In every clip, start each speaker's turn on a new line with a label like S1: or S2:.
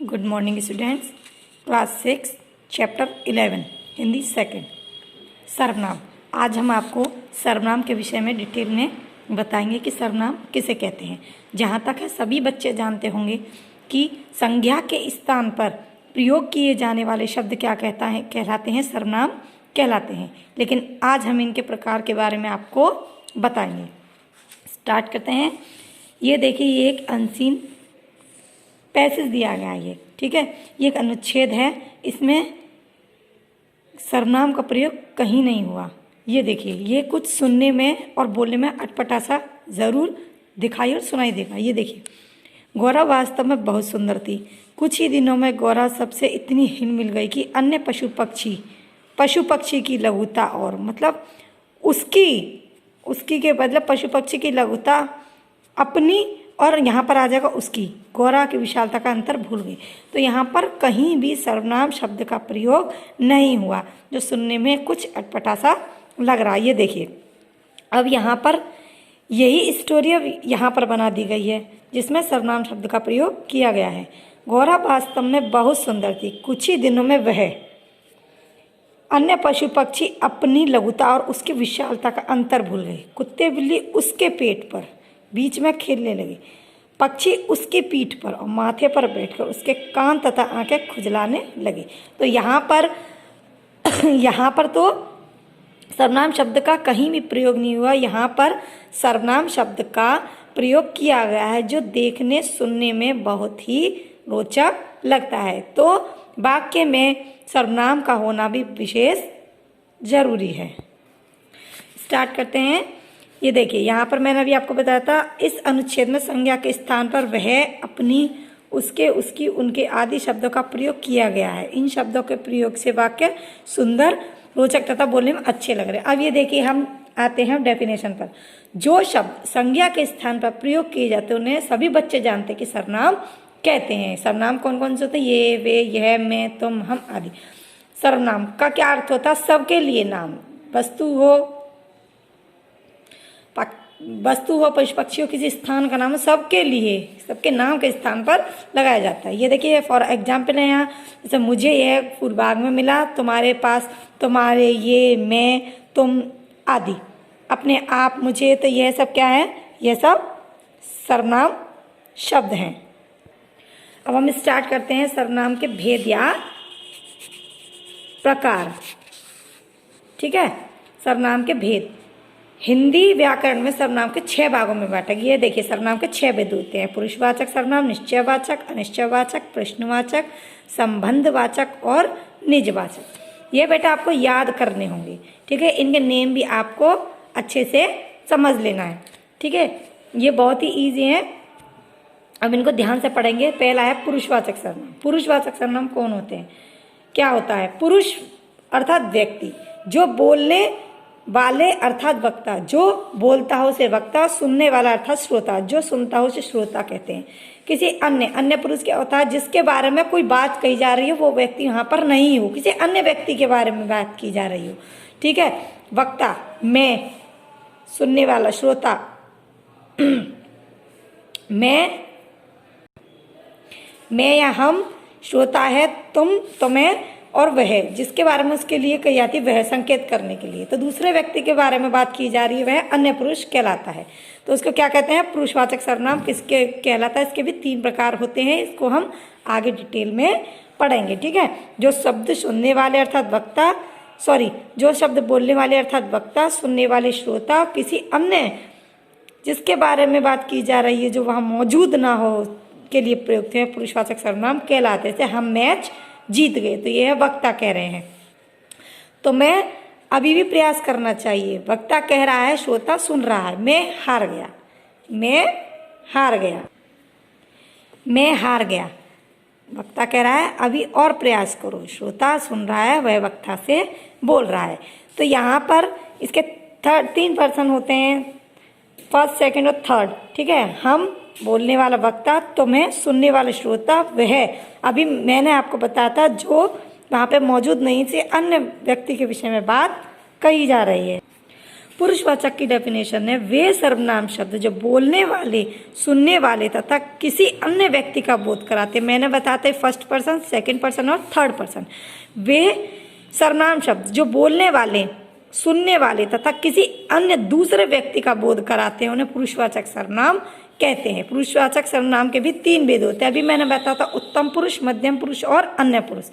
S1: Good morning students. Class 6 chapter 11 Hindi second सर्वनाम। आज हम आपको सर्वनाम के विषय में डिटेल में बताएंगे कि सर्वनाम किसे कहते हैं। जहाँ तक है सभी बच्चे जानते होंगे कि संज्ञा के स्थान पर प्रयोग किए जाने वाले शब्द क्या कहलाते हैं, सर्वनाम कहलाते हैं। लेकिन आज हम इनके प्रकार के बारे में आपको बताएंगे। स्टार्ट करते हैं। ये देखिए, ये एक अनसीन पैसेज दिया गया है, ये ठीक है, ये एक अनुच्छेद है। इसमें सर्वनाम का प्रयोग कहीं नहीं हुआ। ये देखिए, ये कुछ सुनने में और बोलने में अटपटा सा जरूर दिखाई और सुनाई देगा। ये देखिए, गौरा वास्तव में बहुत सुंदर थी। कुछ ही दिनों में गौरा सबसे इतनी हिल मिल गई कि अन्य पशु पक्षी की लघुता, और मतलब उसकी के बदले पशु पक्षी की लघुता अपनी, और यहाँ पर आ जाएगा उसकी, गौरा की विशालता का अंतर भूल गई। तो यहाँ पर कहीं भी सर्वनाम शब्द का प्रयोग नहीं हुआ, जो सुनने में कुछ अटपटा सा लग रहा है। ये देखिए, अब यहाँ पर यही स्टोरी अब यहाँ पर बना दी गई है, जिसमें सर्वनाम शब्द का प्रयोग किया गया है। गौरा वास्तव में बहुत सुंदर थी। कुछ ही दिनों में वह अन्य पशु पक्षी अपनी लघुता और उसकी विशालता का अंतर भूल गए। कुत्ते बिल्ली उसके पेट पर बीच में खेलने लगे। पक्षी उसकी पीठ पर और माथे पर बैठकर उसके कान तथा आंखें खुजलाने लगे। तो यहाँ पर तो सर्वनाम शब्द का कहीं भी प्रयोग नहीं हुआ। यहाँ पर सर्वनाम शब्द का प्रयोग किया गया है, जो देखने सुनने में बहुत ही रोचक लगता है। तो वाक्य में सर्वनाम का होना भी विशेष जरूरी है। स्टार्ट करते हैं। ये देखिए, यहाँ पर मैंने अभी आपको बताया था, इस अनुच्छेद में संज्ञा के स्थान पर वह, अपनी, उसके, उसकी, उनके आदि शब्दों का प्रयोग किया गया है। इन शब्दों के प्रयोग से वाक्य सुंदर, रोचक तथा बोलने में अच्छे लग रहे हैं। अब ये देखिए, हम आते हैं डेफिनेशन पर। जो शब्द संज्ञा के स्थान पर प्रयोग किए जाते हैं उन्हें सभी बच्चे जानते हैं कि सर्वनाम कहते हैं। सर्वनाम कौन कौन से होते हैं? ये, वे, यह, मैं, तुम, हम आदि। सर्वनाम का क्या अर्थ होता है? सबके लिए नाम, वस्तु हो पशु पक्षी हो, किसी स्थान का नाम हो, सबके लिए, सबके नाम के स्थान पर लगाया जाता है। ये देखिए, फॉर एग्जाम्पल है यहाँ, जैसे मुझे यह फूल बाग में मिला, तुम्हारे पास, तुम्हारे, ये, मैं, तुम आदि। अपने, आप, मुझे, तो यह सब क्या है? यह सब सर्वनाम शब्द हैं। अब हम स्टार्ट करते हैं सर्वनाम के भेद या प्रकार। ठीक है, सर्वनाम के भेद। हिंदी व्याकरण में सर्वनाम के 6 भागों में बांटा गया। ये देखिए, सर्वनाम के 6 भेद होते हैं: पुरुषवाचक सर्वनाम, निश्चयवाचक, अनिश्चयवाचक, प्रश्नवाचक, संबंधवाचक और निजवाचक। ये बेटा आपको याद करने होंगे, ठीक है। इनके नेम भी आपको अच्छे से समझ लेना है, ठीक है। ये बहुत ही ईजी है, अब इनको ध्यान से पढ़ेंगे। पहला है पुरुषवाचक सर्वनाम। पुरुषवाचक सर्वनाम कौन होते हैं? क्या होता है? पुरुष अर्थात व्यक्ति, जो बोलने वाले अर्थात वक्ता, जो बोलता हो उसे वक्ता, सुनने वाला अर्थात श्रोता, जो सुनता हो उसे श्रोता कहते हैं। किसी अन्य पुरुष क्या होता है? जिसके बारे में कोई बात कही जा रही हो, वो व्यक्ति यहाँ पर नहीं हो, किसी अन्य व्यक्ति के बारे में बात की जा रही हो, ठीक है। वक्ता, मैं, सुनने वाला श्रोता, मैं या हम, श्रोता है तुम, तुम्हें, और वह, जिसके बारे में उसके लिए कही जाती है, वह संकेत करने के लिए। तो दूसरे व्यक्ति के बारे में बात की जा रही है, वह अन्य पुरुष कहलाता है। तो उसको क्या कहते हैं? पुरुषवाचक सर्वनाम किसके कहलाता है? इसके भी 3 प्रकार होते हैं। इसको हम आगे डिटेल में पढ़ेंगे, ठीक है। जो शब्द सुनने वाले अर्थात वक्ता, जो शब्द बोलने वाले अर्थात वक्ता, सुनने वाले श्रोता, किसी अन्य जिसके बारे में बात की जा रही है जो वहाँ मौजूद ना हो के लिए प्रयुक्त है, पुरुषवाचक सर्वनाम कहलाते हैं। जैसे हम मैच जीत गए, तो यह वक्ता कह रहे हैं। तो मैं अभी भी प्रयास करना चाहिए, वक्ता कह रहा है, श्रोता सुन रहा है। मैं हार गया, वक्ता कह रहा है अभी और प्रयास करो, श्रोता सुन रहा है, वह वक्ता से बोल रहा है। तो यहाँ पर इसके 3 पर्सन होते हैं, फर्स्ट, सेकंड और थर्ड, ठीक है। हम, बोलने वाला वक्ता, तुम्हें, सुनने वाला श्रोता, वह, अभी मैंने आपको बताया था जो वहाँ पे मौजूद नहीं थे, अन्य व्यक्ति के विषय में बात कही जा रही है। पुरुषवाचक की डेफिनेशन है वे सर्वनाम शब्द जो बोलने वाले, सुनने वाले तथा किसी अन्य व्यक्ति का बोध कराते। मैंने बताते फर्स्ट पर्सन, सेकंड पर्सन और थर्ड पर्सन। वे सर्वनाम शब्द जो बोलने वाले, सुनने वाले तथा किसी अन्य दूसरे व्यक्ति का बोध कराते हैं उन्हें पुरुषवाचक सर्वनाम कहते हैं। पुरुषवाचक सर्वनाम के भी 3 भेद होते हैं। अभी मैंने बताया था उत्तम पुरुष, मध्यम पुरुष और अन्य पुरुष।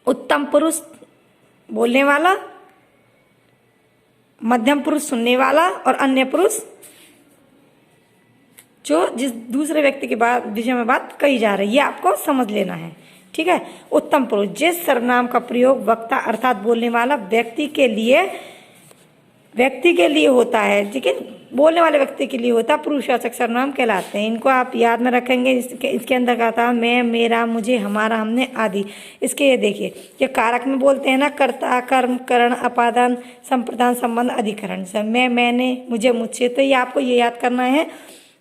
S1: उत्तम पुरुष बोलने वाला, मध्यम पुरुष सुनने वाला और अन्य पुरुष जो जिस दूसरे व्यक्ति के विषय में बात कही जा रही है, आपको समझ लेना है। ठीक है। उत्तम पुरुष जिस सर्वनाम का प्रयोग वक्ता अर्थात बोलने वाला व्यक्ति के लिए होता है, लेकिन बोलने वाले व्यक्ति के लिए होता है, पुरुषवाचक सर्वनाम कहलाते हैं। इनको आप याद में रखेंगे। इसके अंदर कहा था मैं, मेरा, मुझे, हमारा, हमने आदि। इसके ये देखिए, ये कारक में बोलते हैं ना, कर्ता, कर्म, करण, अपादान, संप्रदान, संबंध, अधिकरण। मैं, मैंने, मुझे, मुझसे। तो ये आपको ये याद करना है।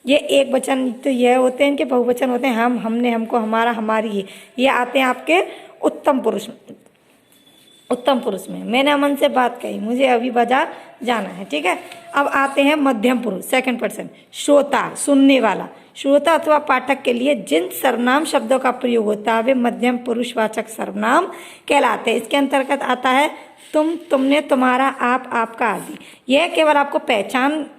S1: ये एक वचन तो यह होते हैं, इनके बहुवचन होते हैं हम, हमने, हमको, हमारा, हमारी। ये आते हैं आपके उत्तम पुरुष में। मैंने अमन से बात कही, मुझे अभी बाजार जाना है। ठीक है। अब आते हैं मध्यम पुरुष, सेकंड पर्सन। श्रोता, सुनने वाला। श्रोता अथवा पाठक के लिए जिन सर्वनाम शब्दों का प्रयोग होता है वे मध्यम पुरुषवाचक सर्वनाम कहलाते हैं। इसके अंतर्गत आता है तुम, तुमने, तुम्हारा, आप, आपका आदि। यह केवल आपको पहचान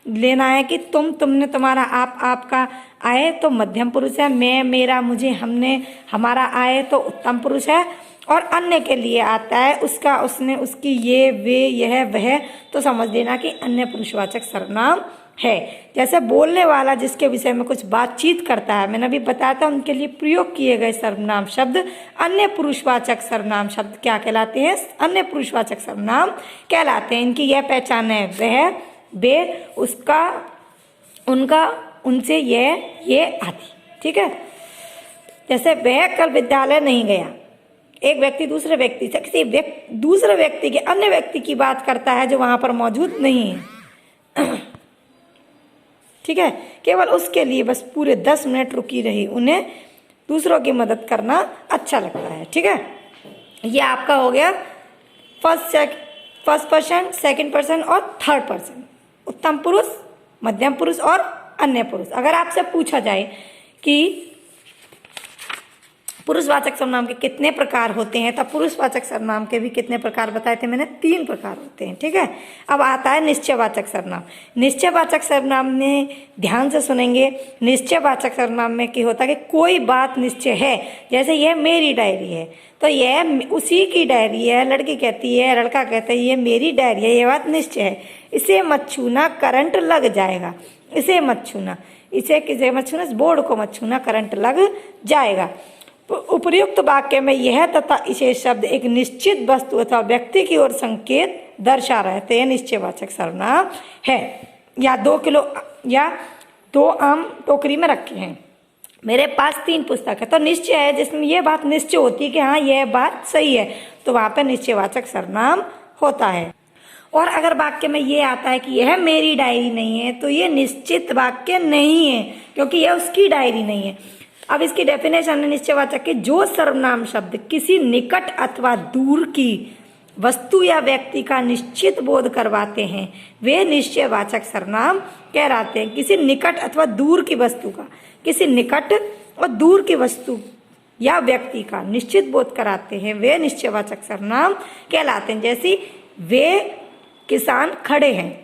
S1: लेना है कि तुम, तुमने, तुम्हारा, आप, आपका आए तो मध्यम पुरुष है। मैं, मेरा, मुझे, हमने, हमारा आए तो उत्तम पुरुष है। और अन्य के लिए आता है उसका, उसने, उसकी, ये, वे, यह, वह, तो समझ लेना कि अन्य पुरुषवाचक सर्वनाम है। जैसे बोलने वाला जिसके विषय में कुछ बातचीत करता है, मैंने अभी बताया था, उनके लिए प्रयोग किए गए सर्वनाम शब्द अन्य पुरुषवाचक सर्वनाम शब्द क्या कहलाते हैं? अन्य पुरुषवाचक सर्वनाम कहलाते हैं। इनकी यह पहचान है वह, वे, उसका, उनका, उनसे, ये आदि। ठीक है। जैसे वह कल विद्यालय नहीं गया। एक व्यक्ति दूसरे व्यक्ति से किसी दूसरे व्यक्ति के, अन्य व्यक्ति की बात करता है जो वहां पर मौजूद नहीं है। ठीक है। केवल उसके लिए बस पूरे 10 मिनट रुकी रही, उन्हें दूसरों की मदद करना अच्छा लगता है। ठीक है। ये आपका हो गया फर्स्ट पर्सन, सेकंड पर्सन और थर्ड पर्सन। उत्तम पुरुष, मध्यम पुरुष और अन्य पुरुष। अगर आपसे पूछा जाए कि पुरुषवाचक सर्वनाम के कितने प्रकार होते हैं, तब पुरुषवाचक सर्वनाम के भी कितने प्रकार बताए थे मैंने? 3 प्रकार होते हैं। ठीक है। अब आता है निश्चयवाचक सर्वनाम। निश्चयवाचक सर्वनाम में ध्यान से सुनेंगे। निश्चयवाचक सर्वनाम में क्या होता है कि कोई बात निश्चय है। जैसे यह मेरी डायरी है तो यह उसी की डायरी है। लड़की कहती है, लड़का कहता है ये मेरी डायरी है, ये बात निश्चय है। इसे मत छूना, करंट लग जाएगा। इसे मत छूना, किसे मत छूना, इस बोर्ड को मत छूना, करंट लग जाएगा। उपर्युक्त वाक्य में यह तथा इसे शब्द एक निश्चित वस्तु अथवा व्यक्ति की ओर संकेत दर्शा रहते हैं, निश्चयवाचक सर्वनाम है। या 2 किलो या 2 आम टोकरी में रखे हैं, मेरे पास 3 पुस्तक है, तो निश्चय है जिसमें यह बात निश्चय होती है कि हाँ यह बात सही है, तो वहां पर निश्चयवाचक सर्वनाम होता है। और अगर वाक्य में ये आता है कि यह मेरी डायरी नहीं है, तो यह निश्चित वाक्य नहीं है, क्योंकि यह उसकी डायरी नहीं है। अब इसकी डेफिनेशन है निश्चयवाचक के, जो सर्वनाम शब्द किसी निकट अथवा दूर की वस्तु या व्यक्ति का निश्चित बोध करवाते हैं वे निश्चयवाचक सर्वनाम कहलाते हैं। किसी निकट अथवा दूर की वस्तु का, किसी निकट और दूर की वस्तु या व्यक्ति का निश्चित बोध कराते हैं वे निश्चयवाचक सर्वनाम कहलाते हैं। जैसे वे किसान खड़े हैं,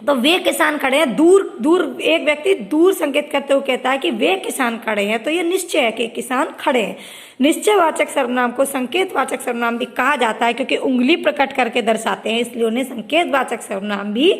S1: तो वे किसान खड़े हैं, दूर एक व्यक्ति दूर संकेत करते हुए कहता है कि वे किसान खड़े हैं, तो ये निश्चय है कि किसान खड़े हैं। निश्चयवाचक सर्वनाम को संकेतवाचक सर्वनाम भी कहा जाता है, क्योंकि उंगली प्रकट करके दर्शाते हैं, इसलिए उन्हें संकेतवाचक सर्वनाम भी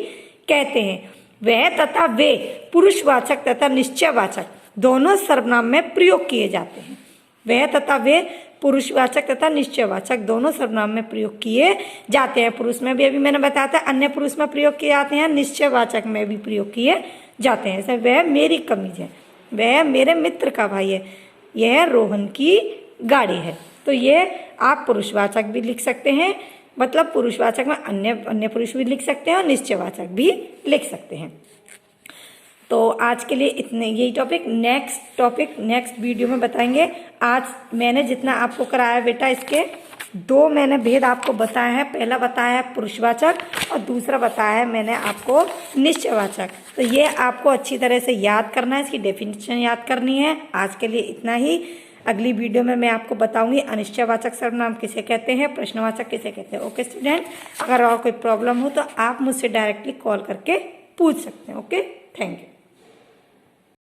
S1: कहते हैं। वह तथा वे पुरुषवाचक तथा निश्चयवाचक दोनों सर्वनाम में प्रयोग किए जाते हैं। वह तथा वे पुरुषवाचक तथा निश्चयवाचक दोनों सर्वनाम में प्रयोग किए जाते हैं। पुरुष में भी अभी मैंने बताया था, अन्य पुरुष में प्रयोग किए जाते हैं, निश्चयवाचक में भी प्रयोग किए जाते हैं। जैसे वह मेरी कमीज है, वह मेरे मित्र का भाई है, यह रोहन की गाड़ी है, तो ये आप पुरुषवाचक भी लिख सकते हैं, मतलब पुरुषवाचक में अन्य पुरुष भी लिख सकते हैं और निश्चयवाचक भी लिख सकते हैं। तो आज के लिए इतने, यही टॉपिक नेक्स्ट वीडियो में बताएंगे। आज मैंने जितना आपको कराया बेटा, इसके दो मैंने भेद आपको बताया है। पहला बताया है पुरुषवाचक और दूसरा बताया है मैंने आपको निश्चयवाचक। तो ये आपको अच्छी तरह से याद करना है, इसकी डेफिनेशन याद करनी है। आज के लिए इतना ही। अगली वीडियो में मैं आपको बताऊंगी अनिश्चयवाचक सर्वनाम किसे कहते हैं, प्रश्नवाचक किसे कहते हैं। ओके स्टूडेंट, अगर और कोई प्रॉब्लम हो तो आप मुझसे डायरेक्टली कॉल करके पूछ सकते हैं। Okay, thank you.